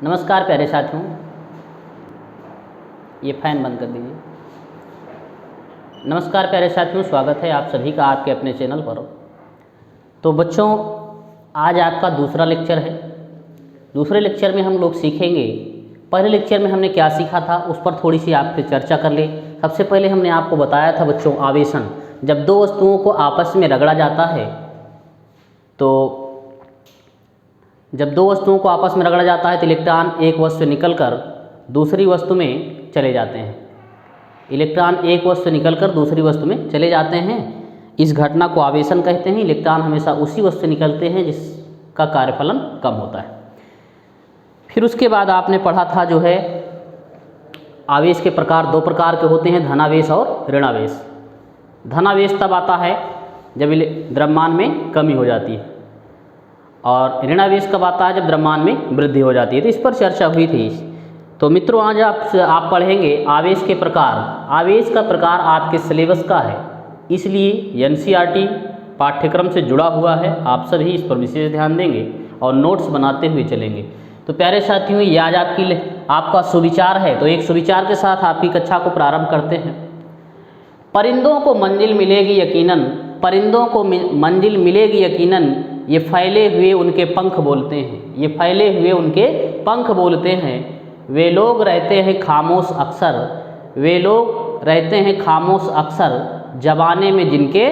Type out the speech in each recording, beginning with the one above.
नमस्कार प्यारे साथियों, ये फ़ैन बंद कर दीजिए। नमस्कार प्यारे साथियों, स्वागत है आप सभी का आपके अपने चैनल पर। तो बच्चों, आज आपका दूसरा लेक्चर है। दूसरे लेक्चर में हम लोग सीखेंगे, पहले लेक्चर में हमने क्या सीखा था उस पर थोड़ी सी आपसे चर्चा कर ले। सबसे पहले हमने आपको बताया था बच्चों, आवेशन। जब दो वस्तुओं को आपस में रगड़ा जाता है तो इलेक्ट्रॉन एक वस्तु से निकलकर दूसरी वस्तु में चले जाते हैं। इलेक्ट्रॉन एक वस्तु से निकलकर दूसरी वस्तु में चले जाते हैं। इस घटना को आवेशन कहते हैं। इलेक्ट्रॉन हमेशा उसी वस्तु से निकलते हैं जिसका कार्यफलन कम होता है। फिर उसके बाद आपने पढ़ा था जो है, आवेश के प्रकार दो प्रकार के होते हैं, धनावेश और ऋणावेश। धनावेश तब आता है जब द्रव्यमान में कमी हो जाती है, और ऋणावेश कब आता है जब द्रव्यमान में वृद्धि हो जाती है। तो इस पर चर्चा हुई थी। तो मित्रों, आज आप पढ़ेंगे आवेश के प्रकार। आवेश का प्रकार आपके सिलेबस का है, इसलिए एनसीईआरटी पाठ्यक्रम से जुड़ा हुआ है। आप सभी इस पर विशेष ध्यान देंगे और नोट्स बनाते हुए चलेंगे। तो प्यारे साथियों, ये आज आपका सुविचार है। तो एक सुविचार के साथ आपकी कक्षा को प्रारंभ करते हैं। परिंदों को मंजिल मिलेगी यकीनन, परिंदों को मंजिल मिलेगी यकीनन, ये फैले हुए उनके पंख बोलते हैं। ये फैले हुए उनके पंख बोलते हैं। वे लोग रहते हैं खामोश अक्सर, वे लोग रहते हैं खामोश अक्सर, जबाने में जिनके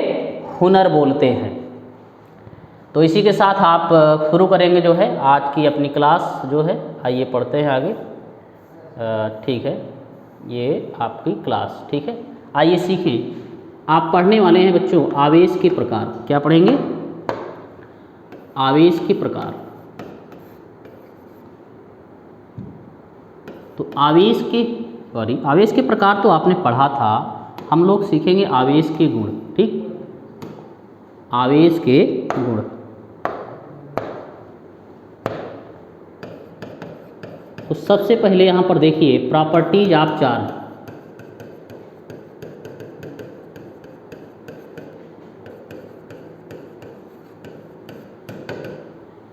हुनर बोलते हैं। तो इसी के साथ आप शुरू करेंगे जो है आज की अपनी क्लास जो है। आइए पढ़ते हैं आगे। ठीक है, ये आपकी क्लास, ठीक है। आइए सीखें। आप पढ़ने वाले हैं बच्चों आवेश के प्रकार। क्या पढ़ेंगे? आवेश के प्रकार। तो आवेश के प्रकार तो आपने पढ़ा था। हम लोग सीखेंगे आवेश के गुण, ठीक। आवेश के गुण। तो सबसे पहले यहाँ पर देखिए प्रॉपर्टीज ऑफ चार्ज।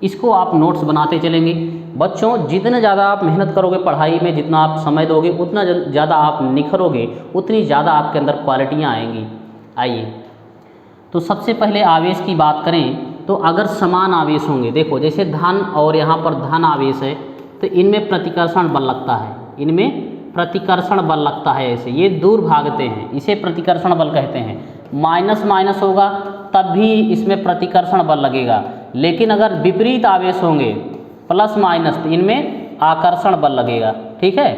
इसको आप नोट्स बनाते चलेंगे बच्चों। जितने ज़्यादा आप मेहनत करोगे पढ़ाई में, जितना आप समय दोगे, उतना ज़्यादा आप निखरोगे, उतनी ज़्यादा आपके अंदर क्वालिटियाँ आएंगी। आइए, तो सबसे पहले आवेश की बात करें तो अगर समान आवेश होंगे, देखो जैसे धन और यहाँ पर धन आवेश है, तो इनमें प्रतिकर्षण बल लगता है। इनमें प्रतिकर्षण बल लगता है। ऐसे ये दूर भागते हैं, इसे प्रतिकर्षण बल कहते हैं। माइनस माइनस होगा तब भी इसमें प्रतिकर्षण बल लगेगा। लेकिन अगर विपरीत आवेश होंगे, प्लस माइनस, तो इनमें आकर्षण बल लगेगा, ठीक है।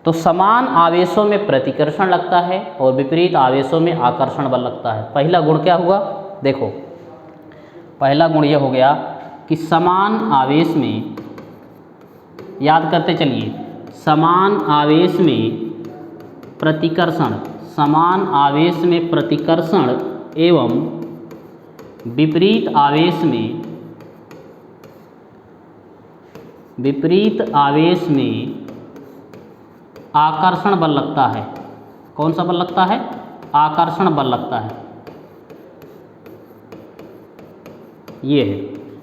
तो समान आवेशों में प्रतिकर्षण लगता है और विपरीत आवेशों में आकर्षण बल लगता है। पहला गुण क्या हुआ? देखो, पहला गुण यह हो गया कि समान आवेश में, याद करते चलिए, समान आवेश में प्रतिकर्षण, समान आवेश में प्रतिकर्षण एवं विपरीत आवेश में आकर्षण बल लगता है। कौन सा बल लगता है? आकर्षण बल लगता है। ये है।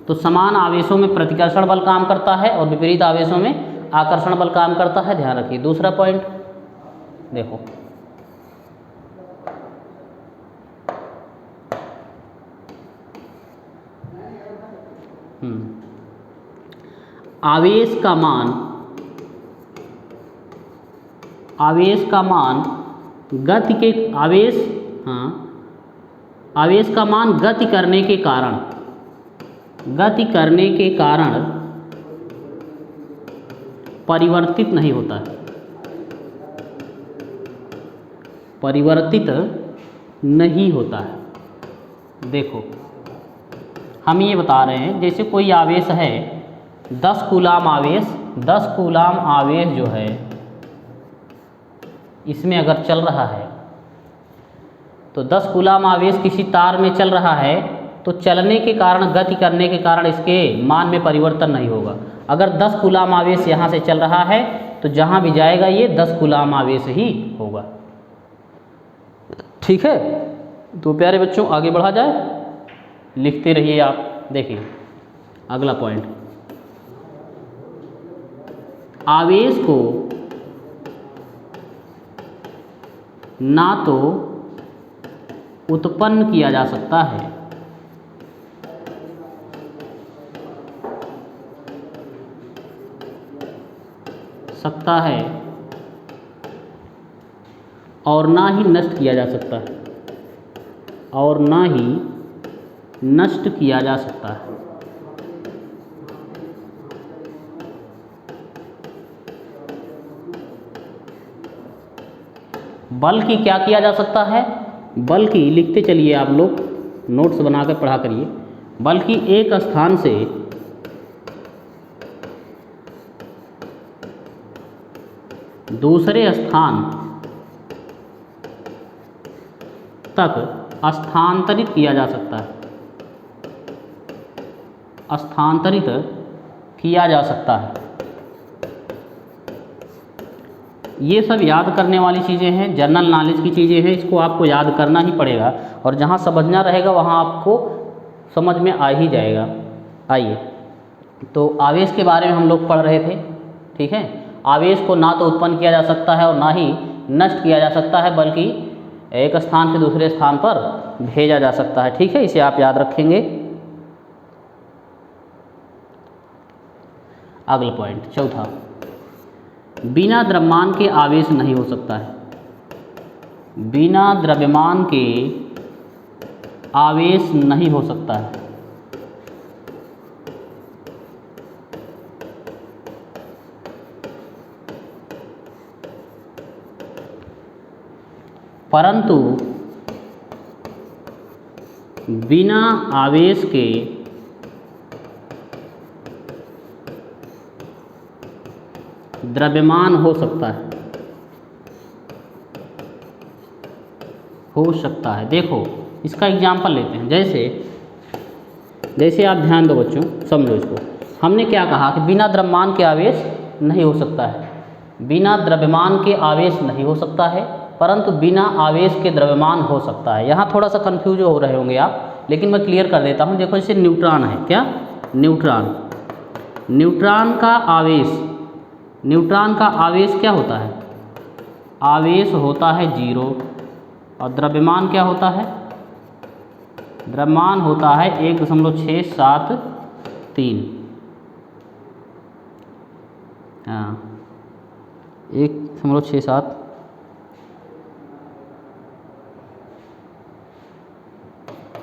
तो समान आवेशों में प्रतिकर्षण बल काम करता है और विपरीत आवेशों में आकर्षण बल काम करता है। ध्यान रखिए। दूसरा पॉइंट देखो, आवेश का मान गति के आवेश का मान गति करने के कारण परिवर्तित नहीं होता है। परिवर्तित नहीं होता है। देखो, हम ये बता रहे हैं, जैसे कोई आवेश है 10 कूलाम आवेश, 10 कूलाम आवेश जो है इसमें अगर चल रहा है, तो 10 कूलाम आवेश किसी तार में चल रहा है, तो चलने के कारण, गति करने के कारण इसके मान में परिवर्तन नहीं होगा। अगर 10 कूलाम आवेश यहाँ से चल रहा है तो जहाँ भी जाएगा ये 10 कूलाम आवेश ही होगा। ठीक है। तो प्यारे बच्चों आगे बढ़ा जाए, लिखते रहिए आप। देखिए अगला पॉइंट, आवेश को ना तो उत्पन्न किया जा सकता है और ना ही नष्ट किया जा सकता है, और ना ही नष्ट किया जा सकता है। बल्कि क्या किया जा सकता है, बल्कि लिखते चलिए आप लोग, नोट्स बना कर पढ़ा करिए, बल्कि एक स्थान से दूसरे स्थान तक स्थानांतरित किया जा सकता है, स्थानांतरित किया जा सकता है। ये सब याद करने वाली चीज़ें हैं, जनरल नॉलेज की चीज़ें हैं, इसको आपको याद करना ही पड़ेगा और जहाँ समझना रहेगा वहाँ आपको समझ में आ ही जाएगा। आइए, तो आवेश के बारे में हम लोग पढ़ रहे थे, ठीक है। आवेश को ना तो उत्पन्न किया जा सकता है और ना ही नष्ट किया जा सकता है, बल्कि एक स्थान से दूसरे स्थान पर भेजा जा सकता है, ठीक है। इसे आप याद रखेंगे। अगला पॉइंट, चौथा, बिना द्रव्यमान के आवेश नहीं हो सकता है। बिना द्रव्यमान के आवेश नहीं हो सकता है। परंतु बिना आवेश के द्रव्यमान हो सकता है, हो सकता है। देखो इसका एग्जाम्पल लेते हैं, जैसे आप ध्यान दो बच्चों, समझो इसको। हमने क्या कहा कि बिना द्रव्यमान के आवेश नहीं हो सकता है, बिना द्रव्यमान के आवेश नहीं हो सकता है, परंतु बिना आवेश के द्रव्यमान हो सकता है। यहाँ थोड़ा सा कंफ्यूज हो रहे होंगे आप, लेकिन मैं क्लियर कर देता हूँ। देखो जैसे न्यूट्रॉन है, क्या न्यूट्रॉन, न्यूट्रॉन का आवेश क्या होता है, आवेश होता है 0, और द्रव्यमान क्या होता है, द्रव्यमान होता है 1.673। हाँ 1.67,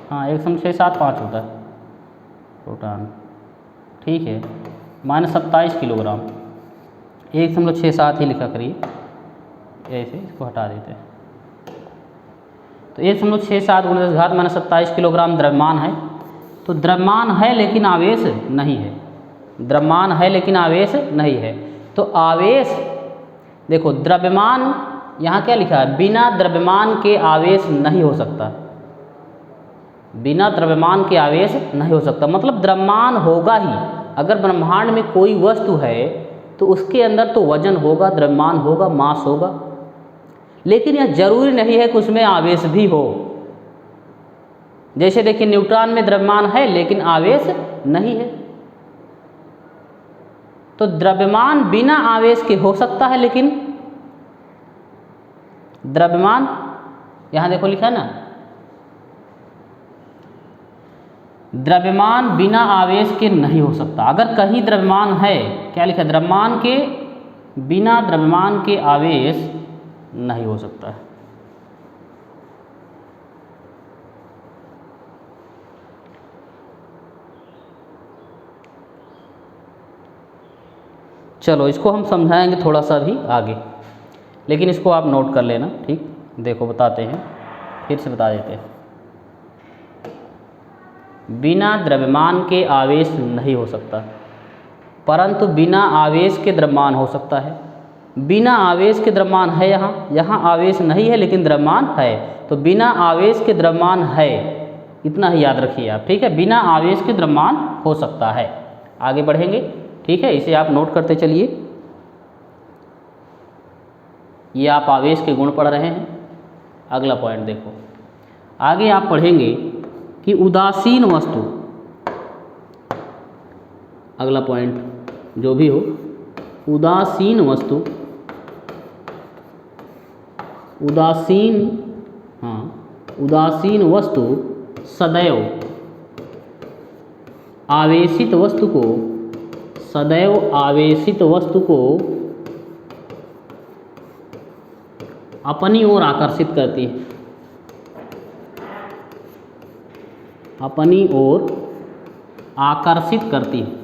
हाँ 1.675 होता है प्रोटॉन, ठीक है। -27 किलोग्राम, 1.67 ही लिखा करिए, ऐसे इसको हटा देते हैं। तो 1.67 × 10⁻27 किलोग्राम द्रव्यमान है। तो द्रव्यमान है लेकिन आवेश नहीं है, द्रव्यमान है लेकिन आवेश नहीं है। तो आवेश, देखो द्रव्यमान यहाँ क्या लिखा है, बिना द्रव्यमान के आवेश नहीं हो सकता, बिना द्रव्यमान के आवेश नहीं हो सकता, मतलब द्रव्यमान होगा ही। अगर ब्रह्मांड में कोई वस्तु है तो उसके अंदर तो वजन होगा, द्रव्यमान होगा, मास होगा, लेकिन यह जरूरी नहीं है कि उसमें आवेश भी हो। जैसे देखिए न्यूट्रॉन में द्रव्यमान है लेकिन आवेश नहीं है। तो द्रव्यमान बिना आवेश के हो सकता है, लेकिन द्रव्यमान यहाँ देखो लिखा है ना, द्रव्यमान बिना आवेश के नहीं हो सकता। अगर कहीं द्रव्यमान है, क्या लिखा है, द्रव्यमान के बिना द्रव्यमान के आवेश नहीं हो सकता है। चलो इसको हम समझाएंगे थोड़ा सा भी आगे, लेकिन इसको आप नोट कर लेना, ठीक। देखो बताते हैं, फिर से बता देते हैं। बिना द्रव्यमान के आवेश नहीं हो सकता, परंतु बिना आवेश के द्रव्यमान हो सकता है। बिना आवेश के द्रव्यमान है, यहाँ आवेश नहीं है लेकिन द्रव्यमान है, तो बिना आवेश के द्रव्यमान है, इतना ही याद रखिए आप, ठीक है। बिना आवेश के द्रव्यमान हो सकता है। आगे बढ़ेंगे, ठीक है, इसे आप नोट करते चलिए। ये आप आवेश के गुण पढ़ रहे हैं। अगला पॉइंट देखो, आगे आप पढ़ेंगे कि उदासीन वस्तु अगला पॉइंट जो भी हो, उदासीन वस्तु, उदासीन वस्तु सदैव आवेशित वस्तु को, सदैव आवेशित वस्तु को अपनी ओर आकर्षित करती है, अपनी ओर आकर्षित करती है।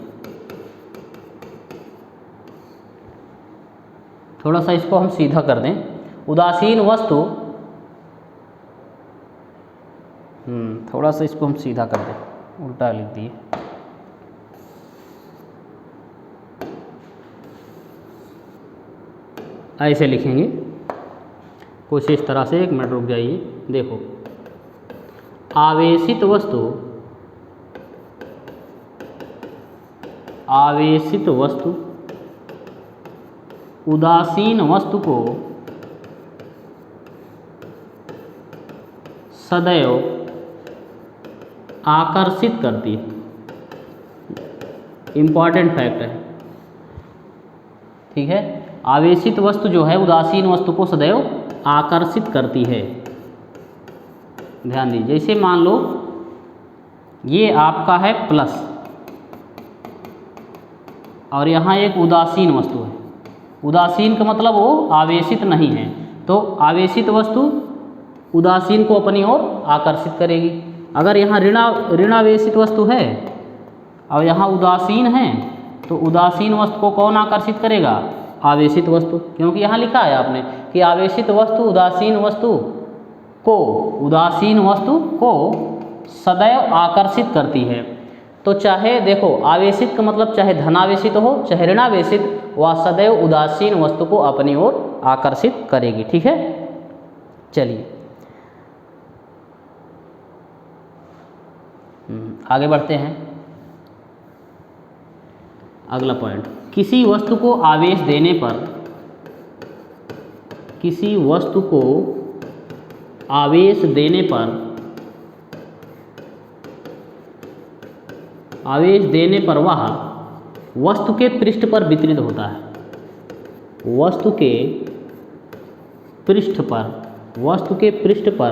थोड़ा सा इसको हम सीधा कर दें, उदासीन वस्तु, थोड़ा सा इसको हम सीधा कर दें, उल्टा लिख दिए। ऐसे लिखेंगे कुछ इस तरह से, 1 मिनट रुक जाइए। देखो, आवेशित वस्तु, आवेशित वस्तु उदासीन वस्तु को सदैव आकर्षित करती है। इम्पॉर्टेंट फैक्ट है, ठीक है। आवेशित वस्तु जो है उदासीन वस्तु को सदैव आकर्षित करती है। ध्यान दीजिए, जैसे मान लो ये आपका है प्लस और यहाँ एक उदासीन वस्तु है। उदासीन का मतलब वो आवेशित नहीं है, तो आवेशित वस्तु उदासीन को अपनी ओर आकर्षित करेगी। अगर यहाँ ऋणावेशित वस्तु है और यहाँ उदासीन है, तो उदासीन वस्तु को कौन आकर्षित करेगा? आवेशित वस्तु, क्योंकि यहाँ लिखा है आपने कि आवेशित वस्तु उदासीन वस्तु को सदैव आकर्षित करती है। तो चाहे देखो, आवेशित का मतलब चाहे धनावेशित हो चाहे ऋणावेशित, वह सदैव उदासीन वस्तु को अपनी ओर आकर्षित करेगी। ठीक है, चलिए आगे बढ़ते हैं। अगला पॉइंट, किसी वस्तु को आवेश देने पर, किसी वस्तु को आवेश देने पर, आवेश देने पर वह वस्तु के पृष्ठ पर वितरित होता है। वस्तु के पृष्ठ पर, वस्तु के पृष्ठ पर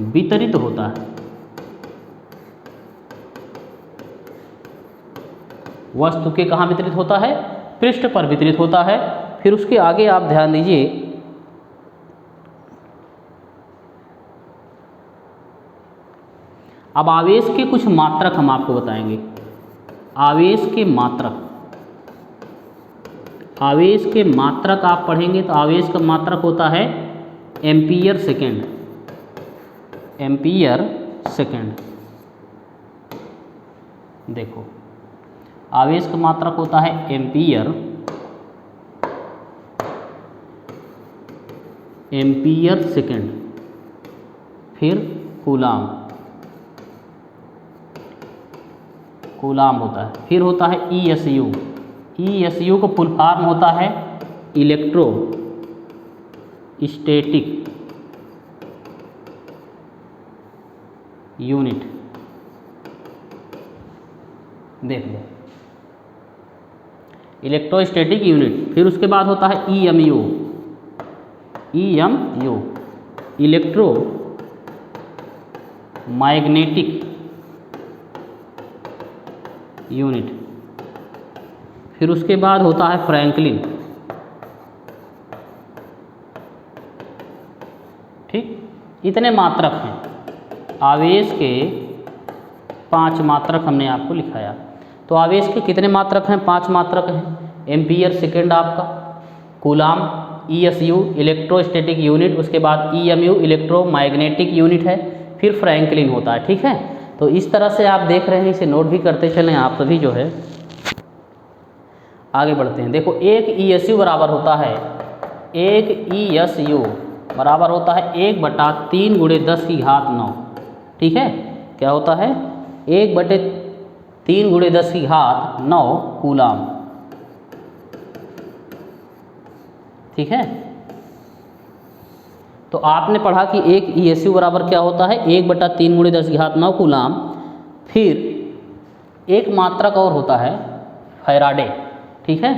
वितरित होता है। वस्तु के कहाँ वितरित होता है? पृष्ठ पर वितरित होता है। फिर उसके आगे आप ध्यान दीजिए, अब आवेश के कुछ मात्रक हम आपको बताएंगे। आवेश के मात्रक, आवेश के मात्रक आप पढ़ेंगे तो आवेश का मात्रक होता है एम्पीयर सेकेंड, एम्पीयर सेकेंड। देखो, आवेश का मात्रक होता है एम्पीयर, एम्पीयर सेकेंड। फिर कूलाम, कूलाम होता है। फिर होता है ESU, ESU का फुल फॉर्म होता है इलेक्ट्रो स्टैटिक यूनिट। देख लो, इलेक्ट्रोस्टैटिक यूनिट। फिर उसके बाद होता है EMU, EMU electro magnetic unit. फिर उसके बाद होता है फ्रैंकलिन। ठीक, इतने मात्रक हैं। आवेश के 5 मात्रक हमने आपको लिखाया। तो आवेश के कितने मात्रक हैं? 5 मात्रक हैं। एम्पीयर सेकेंड आपका, कूलाम, ESU इलेक्ट्रोस्टैटिक यूनिट, उसके बाद EMU इलेक्ट्रोमैग्नेटिक यूनिट है, फिर फ्रैंकलिन होता है। ठीक है, तो इस तरह से आप देख रहे हैं, इसे नोट भी करते चलें आप सभी जो है। आगे बढ़ते हैं। देखो, एक ESU बराबर होता है, एक ESU बराबर होता है 1/3 × 10⁻9। ठीक है, क्या होता है? 1/3 × 10⁻9 कूलाम। ठीक है, तो आपने पढ़ा कि एक ESU बराबर क्या होता है? 1/3 × 10⁻9 कूलाम। फिर एक मात्रक और होता है, फैराडे, ठीक है।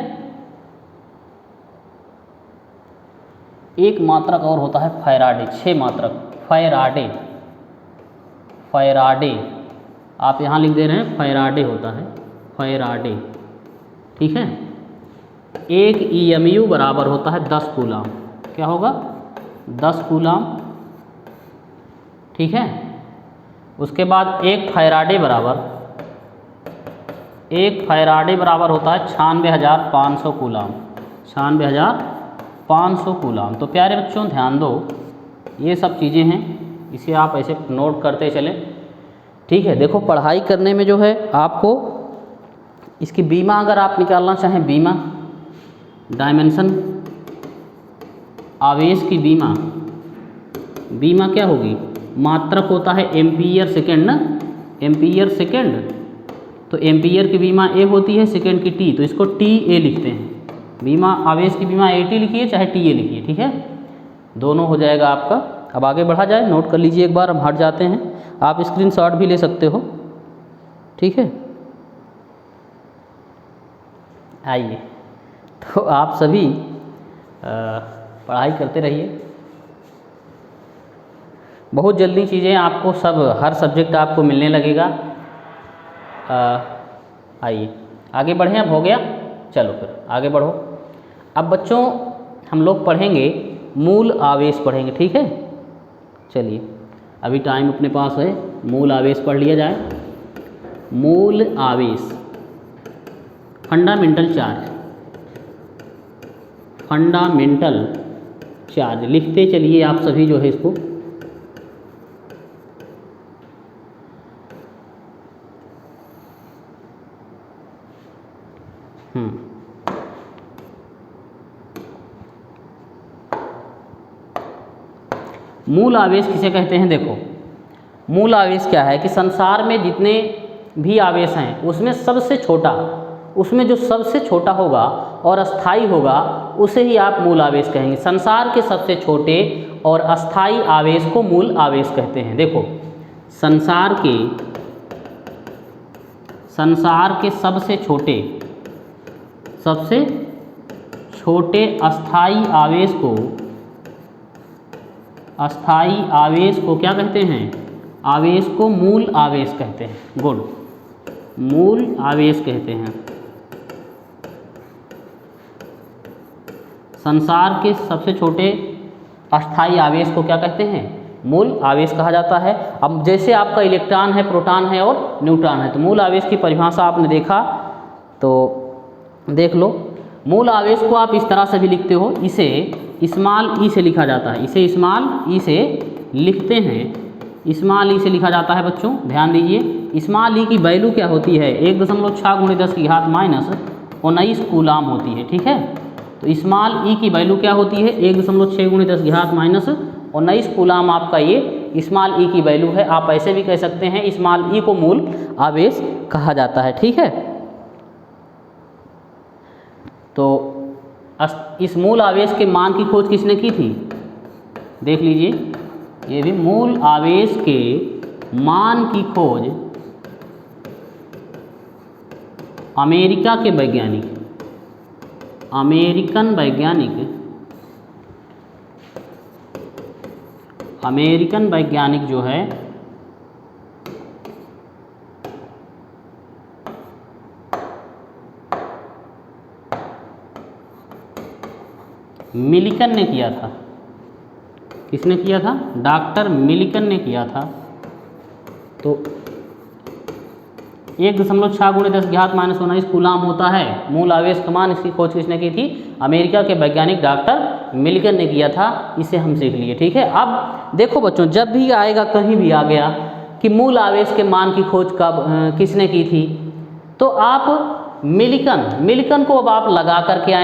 एक मात्रक और होता है फैराडे, 6 मात्रक, फैराडे, फैराडे आप यहाँ लिख दे रहे हैं, फैराडे होता है, फैराडे, ठीक है। एक EMU बराबर होता है 10 कूलाम, क्या होगा 10 कूलाम, ठीक है। उसके बाद एक फैराडे बराबर होता है 96,500 कूलाम, 96,500 कूलाम। तो प्यारे बच्चों ध्यान दो, ये सब चीज़ें हैं, इसे आप ऐसे नोट करते चलें, ठीक है। देखो पढ़ाई करने में जो है आपको इसकी बीमा अगर आप निकालना चाहें, बीमा डायमेंशन आवेश की बीमा क्या होगी, मात्रक होता है एम्पीयर सेकेंड ना, एम्पीयर सेकेंड, तो एम्पीयर की बीमा ए होती है, सेकेंड की टी, तो इसको TA लिखते हैं। बीमा आवेश की बीमा AT लिखिए चाहे TA लिखिए, ठीक है, दोनों हो जाएगा आपका। अब आगे बढ़ा जाए, नोट कर लीजिए एक बार, हम हट जाते हैं, आप स्क्रीनशॉट भी ले सकते हो, ठीक है। आइए, तो आप सभी पढ़ाई करते रहिए, बहुत जल्दी चीज़ें आपको सब हर सब्जेक्ट आपको मिलने लगेगा। आइए आगे बढ़ें, अब हो गया, चलो फिर आगे बढ़ो। अब बच्चों हम लोग पढ़ेंगे मूल आवेश पढ़ेंगे, ठीक है। चलिए अभी टाइम अपने पास है, मूल आवेश पढ़ लिया जाए। मूल आवेश, फंडामेंटल चार्ज, फंडामेंटल चार्ज लिखते चलिए आप सभी जो है इसको। मूल आवेश किसे कहते हैं, देखो मूल आवेश क्या है कि संसार में जितने भी आवेश हैं उसमें सबसे छोटा, उसमें जो सबसे छोटा होगा और अस्थाई होगा उसे ही आप मूल आवेश कहेंगे। संसार के सबसे छोटे और अस्थाई आवेश को मूल आवेश कहते हैं। देखो संसार के सबसे छोटे अस्थाई आवेश को क्या कहते हैं, आवेश को मूल आवेश कहते हैं। गुड, मूल आवेश कहते हैं। संसार के सबसे छोटे अस्थाई आवेश को क्या कहते हैं, मूल आवेश कहा जाता है। अब जैसे आपका इलेक्ट्रॉन है, प्रोटॉन है और न्यूट्रॉन है, तो मूल आवेश की परिभाषा आपने देखा तो देख लो। मूल आवेश को आप इस तरह से भी लिखते हो, इसे स्मॉल ई से लिखा जाता है, इसे स्मॉल ई से लिखते हैं, स्मॉल ई से लिखा जाता है। बच्चों ध्यान दीजिए, स्मॉल ई की वैल्यू क्या होती है, 1.6 × 10⁻⁻19 कूलाम होती है, ठीक है। तो स्मॉल ई की वैल्यू क्या होती है, 1.6 × 10⁻⁻19 कूलाम आपका ये स्मॉल ई की वैल्यू है। आप ऐसे भी कह सकते हैं स्मॉल ई को मूल आवेश कहा जाता है, ठीक है। तो इस मूल आवेश के मान की खोज किसने की थी, देख लीजिए, ये भी मूल आवेश के मान की खोज अमेरिका के वैज्ञानिक, अमेरिकन वैज्ञानिक जो है मिलिकन ने किया था। किसने किया था, डॉक्टर मिलिकन ने किया था। तो 1.6 × 10⁻⁻19 कूलाम होता है मूल आवेश का मान। इसकी खोज किसने की थी, अमेरिका के वैज्ञानिक डॉक्टर मिलिकन ने किया था। इसे हम सीख लिए, ठीक है। अब देखो बच्चों, जब भी आएगा, कहीं भी आ गया कि मूल आवेश के मान की खोज कब किसने की थी, तो आप मिलिकन को अब आप लगा करके आए।